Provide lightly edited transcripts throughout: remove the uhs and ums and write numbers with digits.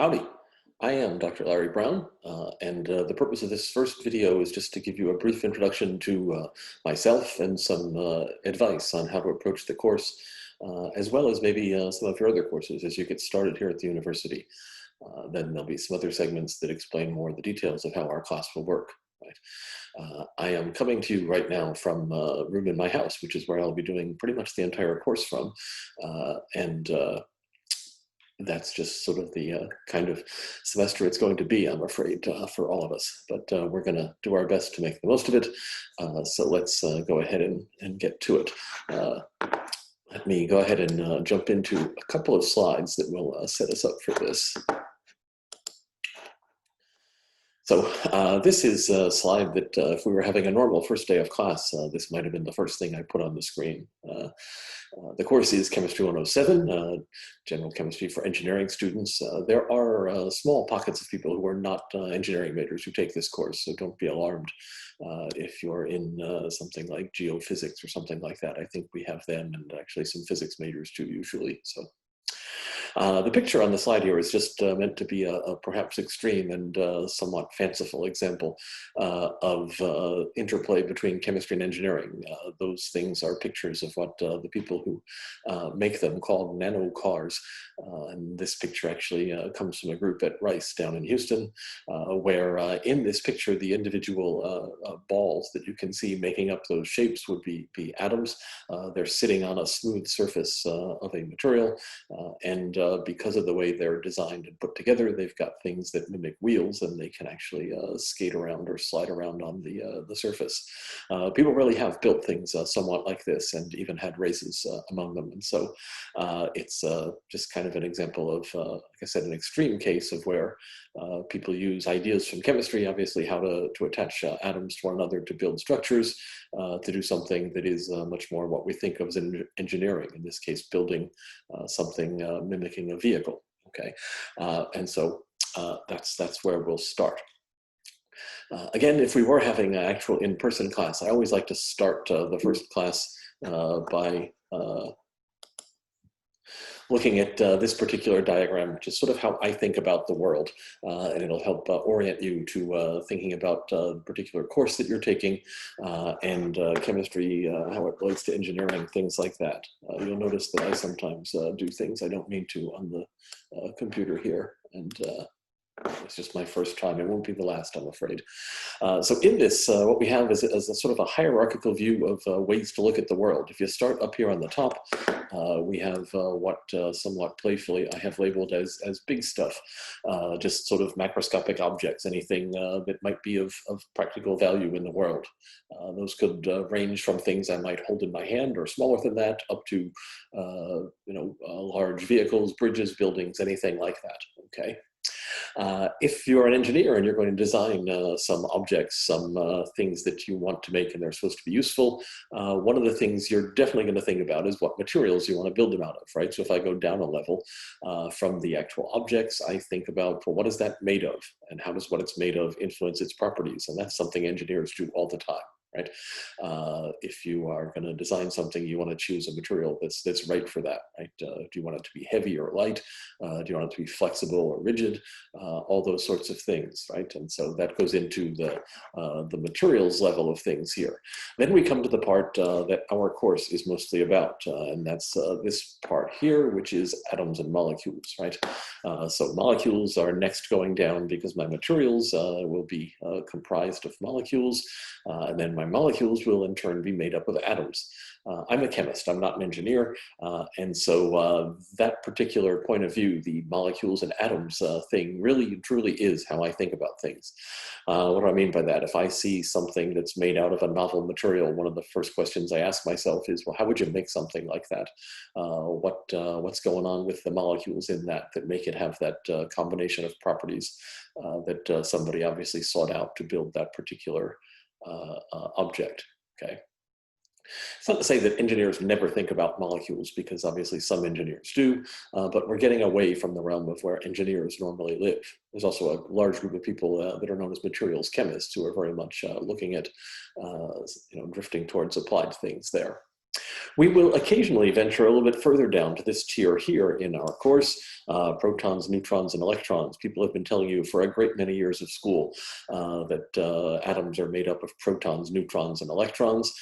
Howdy, I am Dr. Larry Brown, and the purpose of this first video is just to give you a brief introduction to myself and some advice on how to approach the course, as well as maybe some of your other courses as you get started here at the university. Then there'll be some other segments that explain more of the details of how our class will work. Right? I am coming to you right now from a room in my house, which is where I'll be doing pretty much the entire course from, and that's just sort of the kind of semester it's going to be, I'm afraid, for all of us. But we're going to do our best to make the most of it. So let's go ahead and get to it. Let me go ahead and jump into a couple of slides that will set us up for this. So this is a slide that if we were having a normal first day of class, this might have been the first thing I put on the screen. The course is Chemistry 107, General Chemistry for Engineering students. There are small pockets of people who are not engineering majors who take this course, so don't be alarmed if you're in something like geophysics or something like that. I think we have them and actually some physics majors too usually. So. The picture on the slide here is just meant to be a perhaps extreme and somewhat fanciful example of interplay between chemistry and engineering. Those things are pictures of what the people who make them call nano cars. And this picture actually comes from a group at Rice down in Houston, where in this picture, the individual balls that you can see making up those shapes would be atoms. They're sitting on a smooth surface of a material, and because of the way they're designed and put together, they've got things that mimic wheels, and they can actually skate around or slide around on the surface. People really have built things somewhat like this, and even had races among them. And so it's just kind of an example of, like I said, an extreme case of where people use ideas from chemistry, obviously how to attach atoms to one another to build structures, to do something that is much more what we think of as engineering, in this case building something mimicking a vehicle. Okay, and so that's where we'll start. Again, if we were having an actual in-person class, I always like to start the first class by looking at this particular diagram, which is sort of how I think about the world, and it'll help orient you to thinking about the particular course that you're taking, and chemistry, how it relates to engineering, things like that. You'll notice that I sometimes do things I don't mean to on the computer here, and it's just my first time. It won't be the last, I'm afraid. So in this, what we have is a sort of a hierarchical view of ways to look at the world. If you start up here on the top, we have what somewhat playfully I have labeled as big stuff, just sort of macroscopic objects, anything that might be of practical value in the world. Those could range from things I might hold in my hand or smaller than that, up to large vehicles, bridges, buildings, anything like that. Okay. If you're an engineer and you're going to design some objects, some things that you want to make and they're supposed to be useful, one of the things you're definitely going to think about is what materials you want to build them out of, right? So if I go down a level from the actual objects, I think about, well, what is that made of? And how does what it's made of influence its properties? And that's something engineers do all the time. Right? If you are going to design something, you want to choose a material that's right for that. Right? Do you want it to be heavy or light? Do you want it to be flexible or rigid? All those sorts of things, right? And so that goes into the materials level of things here. Then we come to the part that our course is mostly about, and that's this part here, which is atoms and molecules, right? So molecules are next going down because my materials will be comprised of molecules, and then my molecules will in turn be made up of atoms. I'm a chemist, I'm not an engineer, and so that particular point of view, the molecules and atoms thing, really truly is how I think about things. What do I mean by that? If I see something that's made out of a novel material, one of the first questions I ask myself is, well, how would you make something like that? What's going on with the molecules in that make it have that combination of properties that somebody obviously sought out to build that particular object, okay? It's not to say that engineers never think about molecules, because obviously some engineers do, but we're getting away from the realm of where engineers normally live. There's also a large group of people that are known as materials chemists who are very much looking at, drifting towards applied things there. We will occasionally venture a little bit further down to this tier here in our course, protons, neutrons, and electrons. People have been telling you for a great many years of school that atoms are made up of protons, neutrons, and electrons.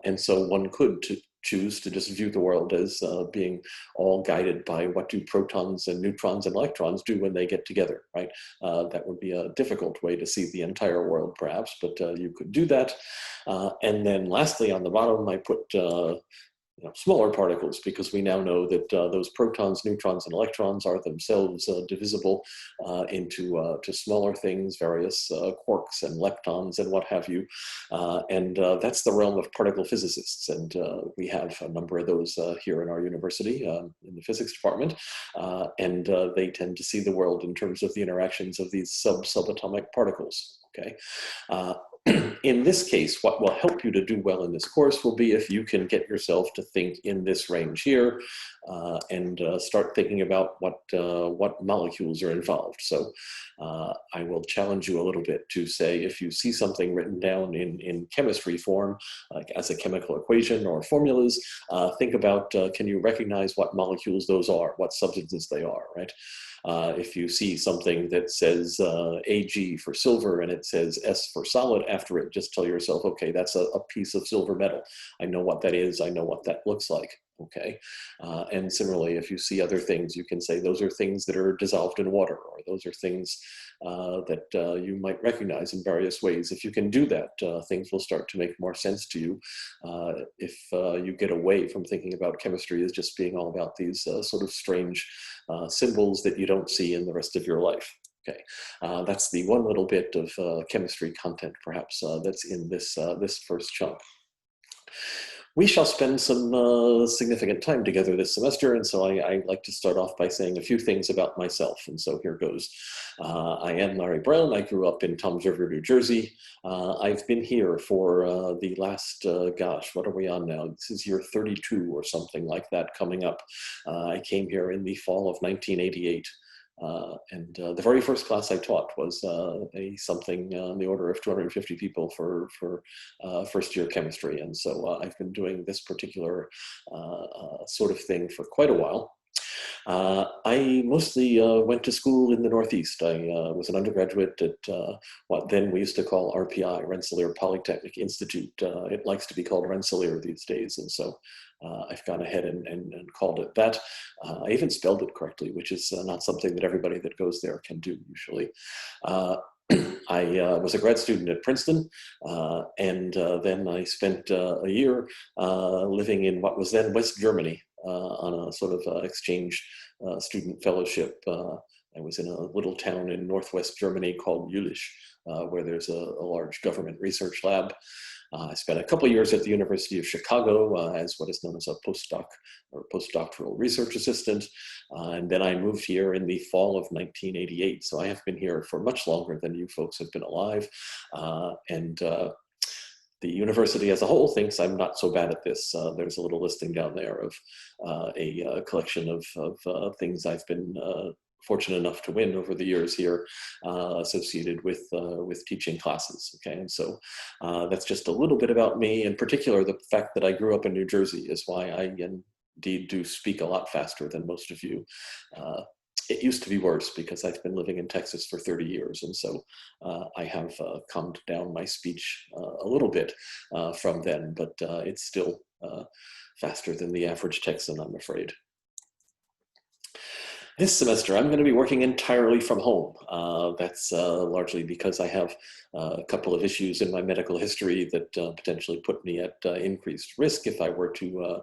And so one could choose to just view the world as being all guided by what do protons and neutrons and electrons do when they get together, right? That would be a difficult way to see the entire world, perhaps, but you could do that. And then lastly, on the bottom, I put smaller particles, because we now know that those protons, neutrons, and electrons are themselves divisible into to smaller things, various quarks and leptons and what have you. And that's the realm of particle physicists. And we have a number of those here in our university in the physics department. And they tend to see the world in terms of the interactions of these subatomic particles. Okay. In this case, what will help you to do well in this course will be if you can get yourself to think in this range here and start thinking about what molecules are involved. So I will challenge you a little bit to say, if you see something written down in chemistry form, like as a chemical equation or formulas, think about, can you recognize what molecules those are, what substances they are, right? If you see something that says Ag for silver and it says S for solid after it, just tell yourself, okay, that's a piece of silver metal. I know what that is. I know what that looks like. Okay. And similarly, if you see other things, you can say those are things that are dissolved in water, or those are things that you might recognize in various ways. If you can do that, things will start to make more sense to you if you get away from thinking about chemistry as just being all about these sort of strange symbols that you don't see in the rest of your life. Okay, that's the one little bit of chemistry content, perhaps, that's in this, this first chunk. We shall spend some significant time together this semester, and so I like to start off by saying a few things about myself, and so here goes. I am Larry Brown. I grew up in Toms River, New Jersey. I've been here for the last, gosh, what are we on now? This is year 32 or something like that coming up. I came here in the fall of 1988. And the very first class I taught was something on the order of 250 people for first year chemistry. And so I've been doing this particular sort of thing for quite a while. I mostly went to school in the Northeast. I was an undergraduate at what then we used to call RPI, Rensselaer Polytechnic Institute. It likes to be called Rensselaer these days, and so I've gone ahead and called it that. I even spelled it correctly, which is not something that everybody that goes there can do usually. I was a grad student at Princeton, and then I spent a year living in what was then West Germany on a sort of exchange student fellowship. I was in a little town in northwest Germany called Jülich, where there's a large government research lab. I spent a couple of years at the University of Chicago as what is known as a postdoc or postdoctoral research assistant. And then I moved here in the fall of 1988. So I have been here for much longer than you folks have been alive. The university as a whole thinks I'm not so bad at this. There's a little listing down there of a collection of things I've been fortunate enough to win over the years here associated with teaching classes. Okay, and so that's just a little bit about me. In particular, the fact that I grew up in New Jersey is why I indeed do speak a lot faster than most of you. It used to be worse because I've been living in Texas for 30 years. And so I have calmed down my speech a little bit from then, but it's still faster than the average Texan, I'm afraid. This semester, I'm going to be working entirely from home. That's largely because I have a couple of issues in my medical history that potentially put me at increased risk if I were to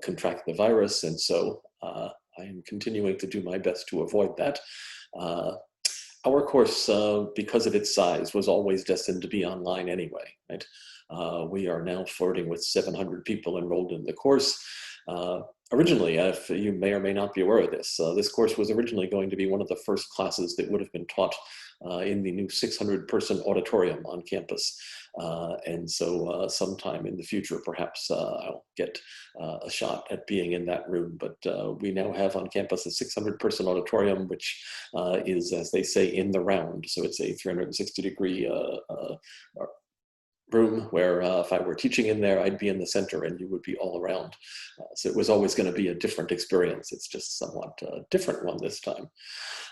contract the virus. And so I am continuing to do my best to avoid that. Our course, because of its size, was always destined to be online anyway, right? We are now flirting with 700 people enrolled in the course. Originally, if you may or may not be aware of this, this course was originally going to be one of the first classes that would have been taught in the new 600-person auditorium on campus. And so sometime in the future, perhaps I'll get a shot at being in that room. But we now have on campus a 600-person auditorium, which is, as they say, in the round. So it's a 360-degree room where if I were teaching in there, I'd be in the center and you would be all around. So it was always going to be a different experience. It's just somewhat different one this time.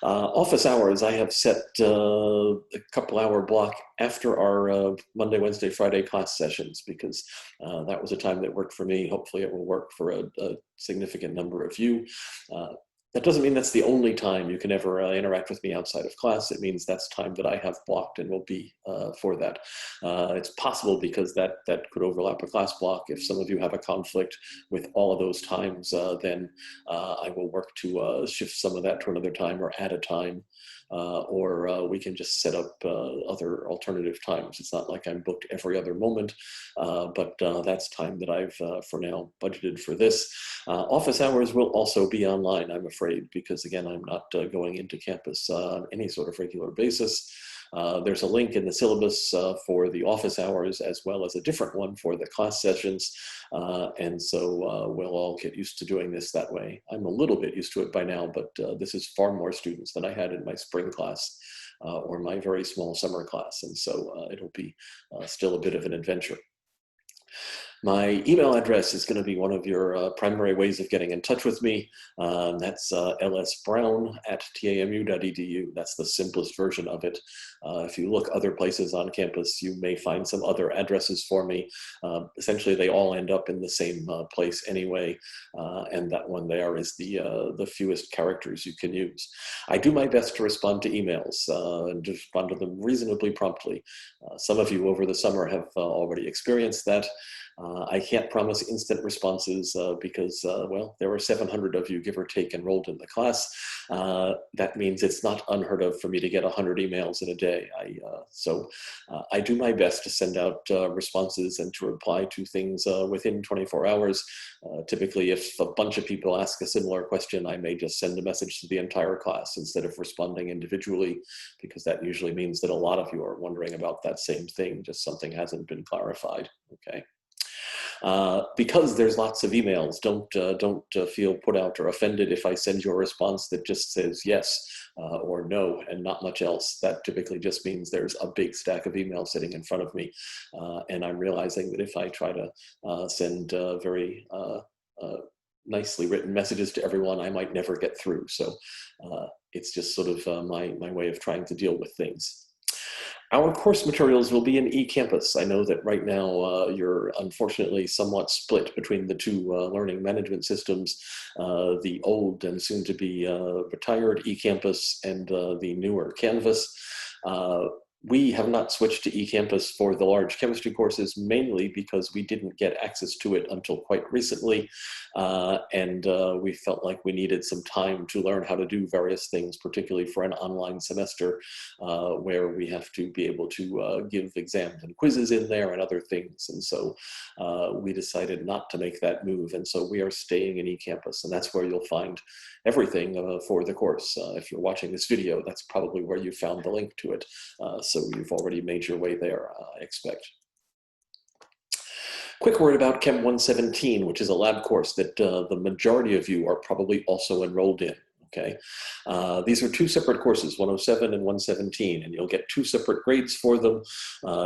Office hours, I have set a couple hour block after our Monday, Wednesday, Friday class sessions, because that was a time that worked for me. Hopefully it will work for a significant number of you. That doesn't mean that's the only time you can ever interact with me outside of class. It means that's time that I have blocked and will be for that. It's possible because that could overlap a class block. If some of you have a conflict with all of those times, then I will work to shift some of that to another time or add a time. Or we can just set up other alternative times. It's not like I'm booked every other moment, but that's time that I've, for now, budgeted for this. Office hours will also be online, I'm afraid, because again, I'm not going into campus on any sort of regular basis. There's a link in the syllabus for the office hours, as well as a different one for the class sessions. And so we'll all get used to doing this that way. I'm a little bit used to it by now, but this is far more students than I had in my spring class or my very small summer class. And so it'll be still a bit of an adventure. My email address is going to be one of your primary ways of getting in touch with me. That's lsbrown@tamu.edu. That's the simplest version of it. If you look other places on campus, you may find some other addresses for me. Essentially, they all end up in the same place anyway, and that one there is the fewest characters you can use. I do my best to respond to emails and to respond to them reasonably promptly. Some of you over the summer have already experienced that. I can't promise instant responses because, well, there were 700 of you, give or take, enrolled in the class. That means it's not unheard of for me to get 100 emails in a day. So I do my best to send out responses and to reply to things within 24 hours. Typically, if a bunch of people ask a similar question, I may just send a message to the entire class instead of responding individually, because that usually means that a lot of you are wondering about that same thing, just something hasn't been clarified, okay? Because there's lots of emails, don't feel put out or offended if I send you a response that just says yes or no and not much else. That typically just means there's a big stack of emails sitting in front of me, and I'm realizing that if I try to send very nicely written messages to everyone, I might never get through. So it's just sort of my way of trying to deal with things. Our course materials will be in eCampus. I know that right now you're unfortunately somewhat split between the two learning management systems, the old and soon to be retired eCampus and the newer Canvas. We have not switched to eCampus for the large chemistry courses, mainly because we didn't get access to it until quite recently. And we felt like we needed some time to learn how to do various things, particularly for an online semester where we have to be able to give exams and quizzes in there and other things. And so we decided not to make that move. And so we are staying in eCampus, and that's where you'll find everything for the course. If you're watching this video, that's probably where you found the link to it. So you've already made your way there, I expect. Quick word about Chem 117, which is a lab course that the majority of you are probably also enrolled in. Okay, these are two separate courses, 107 and 117, and you'll get two separate grades for them.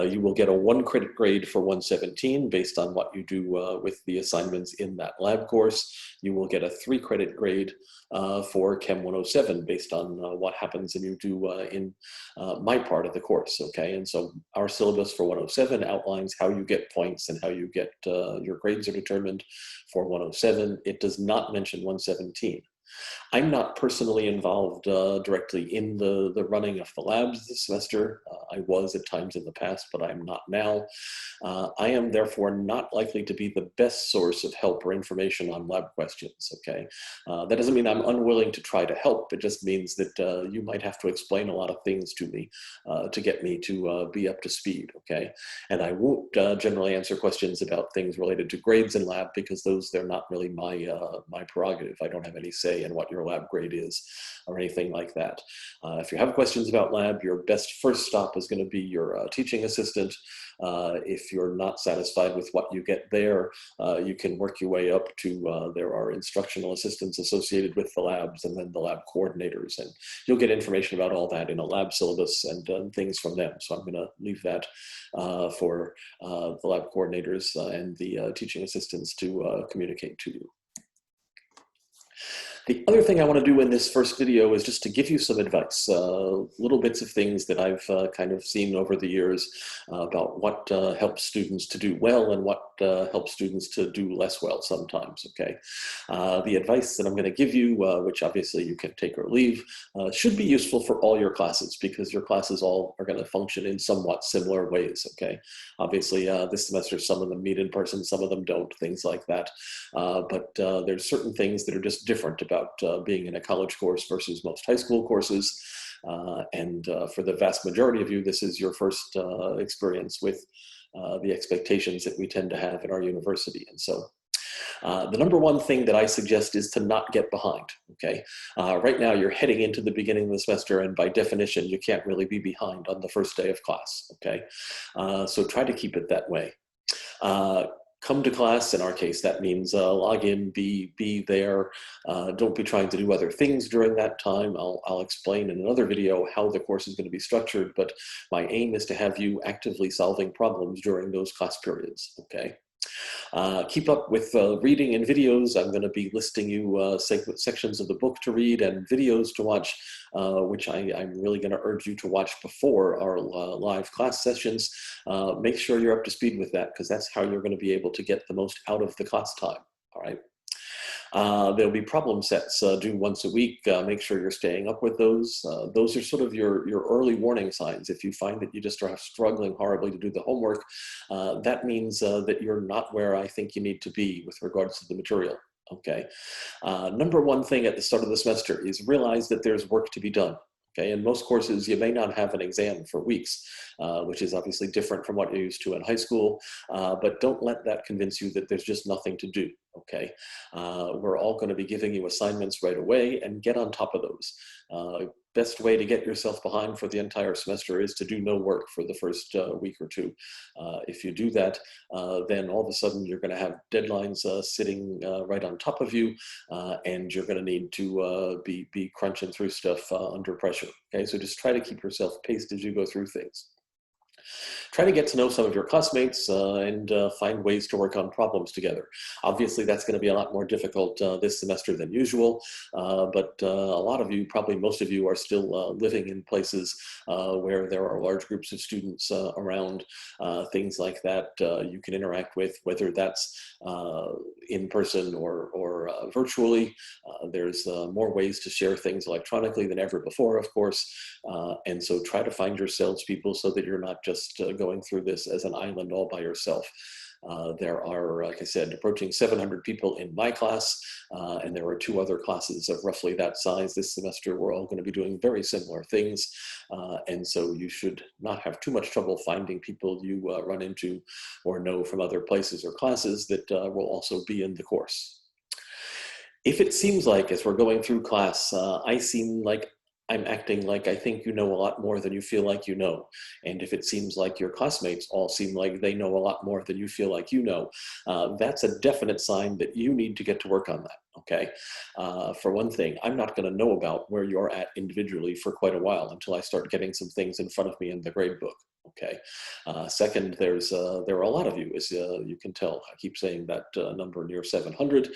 You will get a 1 credit grade for 117 based on what you do with the assignments in that lab course. You will get a 3 credit grade for Chem 107 based on what happens and you do in my part of the course, okay? And so our syllabus for 107 outlines how you get points and how you get your grades are determined for 107. It does not mention 117. I'm not personally involved directly in the running of the labs this semester. I was at times in the past, but I'm not now. I am therefore not likely to be the best source of help or information on lab questions, okay? That doesn't mean I'm unwilling to try to help. It just means that you might have to explain a lot of things to me to get me to be up to speed, okay? And I won't generally answer questions about things related to grades in lab because those, they're not really my prerogative. I don't have any say say and what your lab grade is or anything like that. If you have questions about lab, your best first stop is going to be your teaching assistant. If you're not satisfied with what you get there, you can work your way up to, there are instructional assistants associated with the labs and then the lab coordinators. And you'll get information about all that in a lab syllabus and things from them. So I'm going to leave that for the lab coordinators and the teaching assistants to communicate to you. The other thing I want to do in this first video is just to give you some advice, little bits of things that I've kind of seen over the years about what helps students to do well and what helps students to do less well sometimes, okay? The advice that I'm going to give you, which obviously you can take or leave, should be useful for all your classes because your classes all are going to function in somewhat similar ways, okay? Obviously, this semester, some of them meet in person, some of them don't, things like that. But there's certain things that are just different about being in a college course versus most high school courses. And for the vast majority of you, this is your first experience with the expectations that we tend to have in our university. And so the number one thing that I suggest is to not get behind, okay? Right now, you're heading into the beginning of the semester, and by definition, you can't really be behind on the first day of class, okay? So try to keep it that way. Come to class. In our case, that means log in, be there. Don't be trying to do other things during that time. I'll explain in another video how the course is going to be structured, but my aim is to have you actively solving problems during those class periods, okay? Keep up with reading and videos. I'm going to be listing you sections of the book to read and videos to watch, which I'm really going to urge you to watch before our live class sessions. Make sure you're up to speed with that because that's how you're going to be able to get the most out of the class time, all right? There'll be problem sets due once a week. Make sure you're staying up with those. Those are sort of your early warning signs. If you find that you just are struggling horribly to do the homework, that means that you're not where I think you need to be with regards to the material. Okay. Number one thing at the start of the semester is realize that there's work to be done. Okay, in most courses, you may not have an exam for weeks, which is obviously different from what you're used to in high school, but don't let that convince you that there's just nothing to do, okay? We're all gonna be giving you assignments right away and get on top of those. Best way to get yourself behind for the entire semester is to do no work for the first week or two. If you do that, then all of a sudden you're going to have deadlines sitting right on top of you, and you're going to need to be crunching through stuff under pressure. Okay, so just try to keep yourself paced as you go through things. Try to get to know some of your classmates and find ways to work on problems together. Obviously, that's going to be a lot more difficult this semester than usual, but a lot of you, probably most of you, are still living in places where there are large groups of students around, things like that you can interact with, whether that's in person or virtually. There's more ways to share things electronically than ever before, of course, and so try to find your salespeople so that you're not just going through this as an island all by yourself. There are, like I said, approaching 700 people in my class, and there are 2 other classes of roughly that size this semester. We're all going to be doing very similar things, and so you should not have too much trouble finding people you run into or know from other places or classes that will also be in the course. If it seems like, as we're going through class, I seem like I'm acting like I think you know a lot more than you feel like you know. And if it seems like your classmates all seem like they know a lot more than you feel like you know, that's a definite sign that you need to get to work on that, okay? For one thing, I'm not gonna know about where you're at individually for quite a while until I start getting some things in front of me in the grade book. Okay. Second, there are a lot of you, as you can tell. I keep saying that number near 700,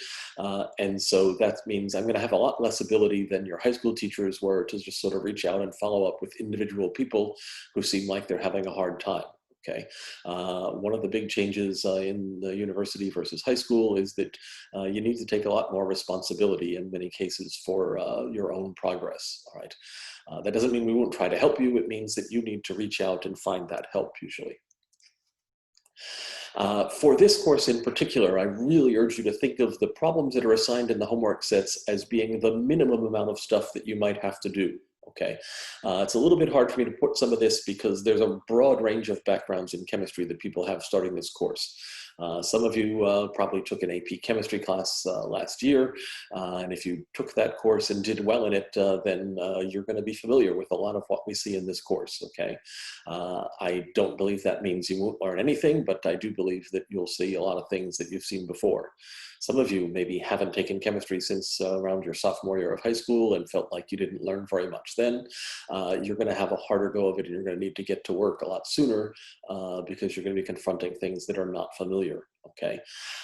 and so that means I'm going to have a lot less ability than your high school teachers were to just sort of reach out and follow up with individual people who seem like they're having a hard time. Okay. One of the big changes in the university versus high school is that you need to take a lot more responsibility in many cases for your own progress. All right. That doesn't mean we won't try to help you. It means that you need to reach out and find that help usually. For this course in particular, I really urge you to think of the problems that are assigned in the homework sets as being the minimum amount of stuff that you might have to do. okay? It's a little bit hard for me to put some of this because there's a broad range of backgrounds in chemistry that people have starting this course. Some of you probably took an AP chemistry class last year, and if you took that course and did well in it, then you're going to be familiar with a lot of what we see in this course, okay? I don't believe that means you won't learn anything, but I do believe that you'll see a lot of things that you've seen before. Some of you maybe haven't taken chemistry since around your sophomore year of high school and felt like you didn't learn very much then. You're going to have a harder go of it, and you're going to need to get to work a lot sooner because you're going to be confronting things that are not familiar, okay?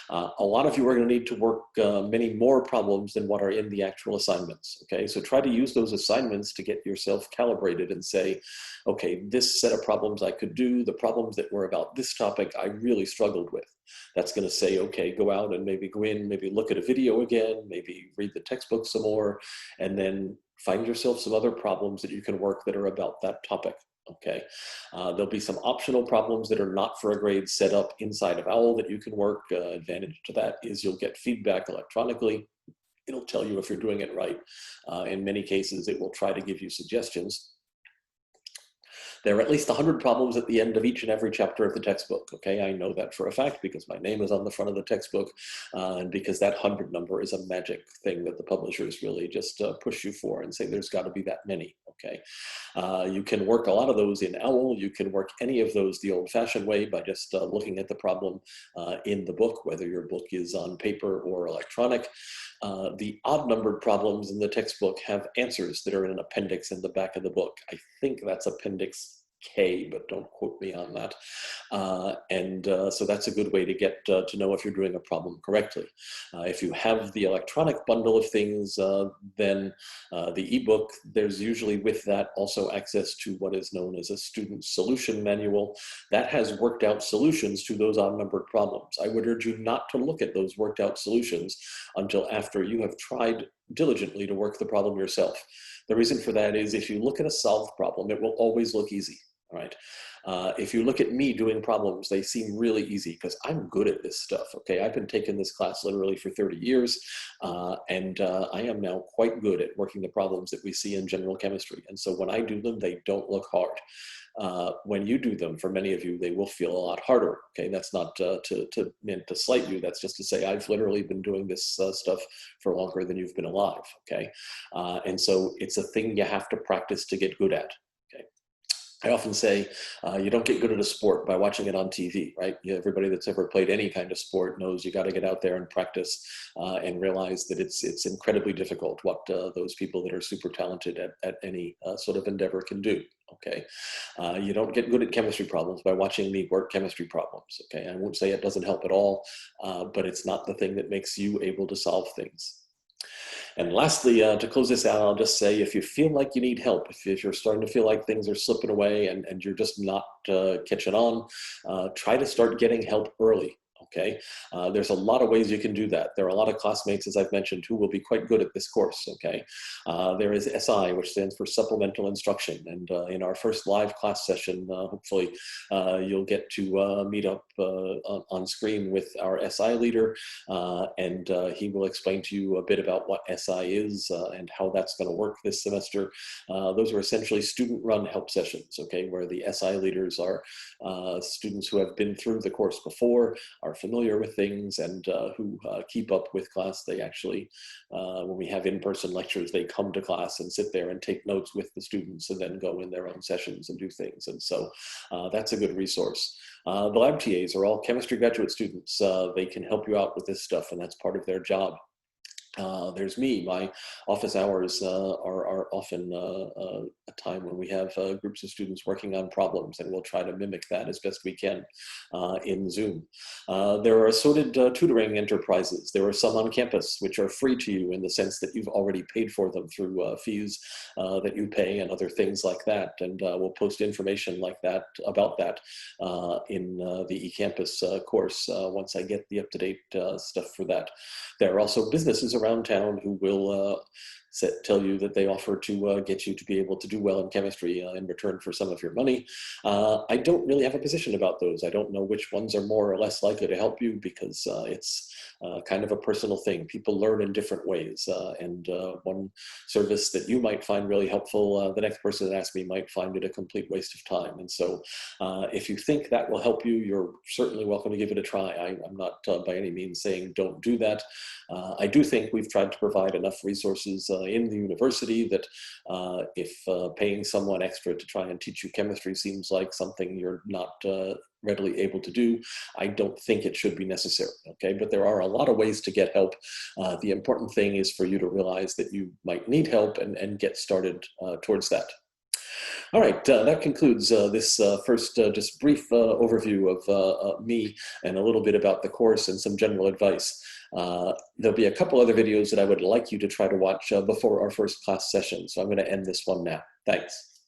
A lot of you are going to need to work many more problems than what are in the actual assignments, okay? So try to use those assignments to get yourself calibrated and say, okay, this set of problems I could do, the problems that were about this topic I really struggled with. That's going to say, okay, go out and maybe go in, maybe look at a video again, maybe read the textbook some more, and then find yourself some other problems that you can work that are about that topic. Okay, there'll be some optional problems that are not for a grade set up inside of OWL that you can work. Advantage to that is you'll get feedback electronically. It'll tell you if you're doing it right. In many cases, it will try to give you suggestions. There are at least 100 problems at the end of each and every chapter of the textbook, okay? I know that for a fact because my name is on the front of the textbook and because that 100 number is a magic thing that the publishers really just push you for and say there's got to be that many, okay? You can work a lot of those in OWL. You can work any of those the old-fashioned way by just looking at the problem in the book, whether your book is on paper or electronic. The odd-numbered problems in the textbook have answers that are in an appendix in the back of the book. I think that's Appendix K, but don't quote me on that. So that's a good way to get to know if you're doing a problem correctly. If you have the electronic bundle of things, then the ebook, there's usually with that also access to what is known as a student solution manual that has worked out solutions to those odd-numbered problems. I would urge you not to look at those worked out solutions until after you have tried diligently to work the problem yourself. The reason for that is if you look at a solved problem, it will always look easy. All right. If you look at me doing problems, they seem really easy because I'm good at this stuff. Okay, I've been taking this class literally for 30 years, and I am now quite good at working the problems that we see in general chemistry. And so when I do them, they don't look hard. When you do them, for many of you, they will feel a lot harder. Okay, that's not meant to slight you. That's just to say I've literally been doing this stuff for longer than you've been alive. Okay, and so it's a thing you have to practice to get good at. I often say you don't get good at a sport by watching it on TV, right? Everybody that's ever played any kind of sport knows you got to get out there and practice and realize that it's incredibly difficult what those people that are super talented at any sort of endeavor can do, okay? You don't get good at chemistry problems by watching me work chemistry problems, okay? I won't say it doesn't help at all, but it's not the thing that makes you able to solve things. And lastly, to close this out, I'll just say if you feel like you need help, if you're starting to feel like things are slipping away and you're just not catching on, try to start getting help early. Okay, there's a lot of ways you can do that. There are a lot of classmates, as I've mentioned, who will be quite good at this course, okay? There is SI, which stands for Supplemental Instruction. And in our first live class session, hopefully you'll get to meet up on screen with our SI leader, and he will explain to you a bit about what SI is and how that's gonna work this semester. Those are essentially student-run help sessions, okay, where the SI leaders are students who have been through the course before, are familiar with things, and who keep up with class. They actually, when we have in-person lectures, they come to class and sit there and take notes with the students and then go in their own sessions and do things. And so that's a good resource. The lab TAs are all chemistry graduate students. They can help you out with this stuff, and that's part of their job. There's me. My office hours are often a time when we have groups of students working on problems, and we'll try to mimic that as best we can in Zoom. There are assorted tutoring enterprises. There are some on campus which are free to you in the sense that you've already paid for them through fees that you pay and other things like that. And we'll post information like that about that in the eCampus course once I get the up-to-date stuff for that. There are also businesses around town who will tell you that they offer to get you to be able to do well in chemistry in return for some of your money. I don't really have a position about those. I don't know which ones are more or less likely to help you, because it's kind of a personal thing. People learn in different ways, and one service that you might find really helpful, the next person that asks me might find it a complete waste of time. And so if you think that will help you, you're certainly welcome to give it a try. I'm not by any means saying don't do that. I do think we've tried to provide enough resources in the university that if paying someone extra to try and teach you chemistry seems like something you're not readily able to do, I don't think it should be necessary, okay? But there are a lot of ways to get help. The important thing is for you to realize that you might need help and get started towards that. All right, that concludes this first just brief overview of me and a little bit about the course and some general advice. There'll be a couple other videos that I would like you to try to watch before our first class session, so I'm going to end this one now. Thanks.